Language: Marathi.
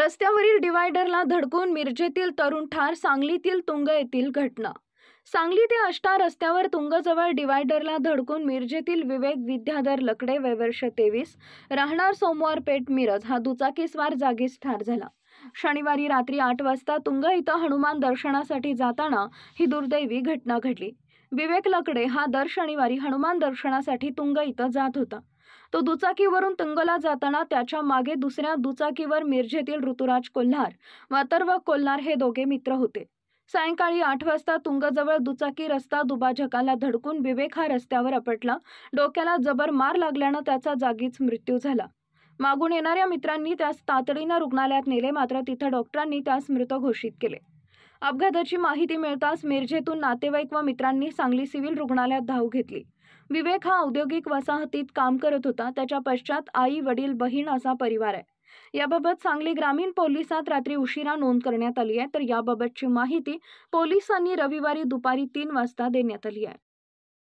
रस्त्यावरील डिव्हायडरला धडकून मिरजेतील तरुण ठार. सांगलीतील तुंग येथील घटना. सांगली ते आष्टा रस्त्यावर तुंगजवळ डिव्हायडरला धडकून मिरजेतील विवेक विद्याधर लकडे वय वर्ष 23 राहणार सोमवार पेठ मिरज हा दुचाकीस्वार जागीच ठार झाला. शनिवारी रात्री 8 वाजता तुंग इथं हनुमान दर्शनासाठी जाताना ही दुर्दैवी घटना घडली. विवेक लकडे हा दर शनिवारी हनुमान दर्शनासाठी तुंग इथं जात होता. तो दुचाकीवरून तुंगला जाताना त्याच्या मागे दुसऱ्या दुचाकीवर मिरजेतील ऋतुराज कोल्हार व अथर्व कोल्हार हे दोघे मित्र होते. सायंकाळी 8 वाजता तुंगजवळ दुचाकी रस्ता दुभाजकाला धडकून विवेक हा रस्त्यावर आपटला. डोक्याला जबर मार लागल्यानं त्याचा जागीच मृत्यू झाला. मागून येणाऱ्या मित्रांनी त्यास तातडीनं रुग्णालयात नेले, मात्र तिथं डॉक्टरांनी त्यास मृत घोषित केले. अपघाताची माहिती मिळताच मिरजेतून नातेवाईक व मित्रांनी सांगली सिव्हिल रुग्णालयात धाव घेतली. विवेक हा औद्योगिक वसाहतीत काम करत होता. त्याच्या पश्चात आई, वडील, बहीण असा परिवार आहे. याबाबत सांगली ग्रामीण पोलिसात रात्री उशिरा नोंद करण्यात आली आहे. तर याबाबतची माहिती पोलिसांनी रविवारी दुपारी 3 वाजता देण्यात आली आहे.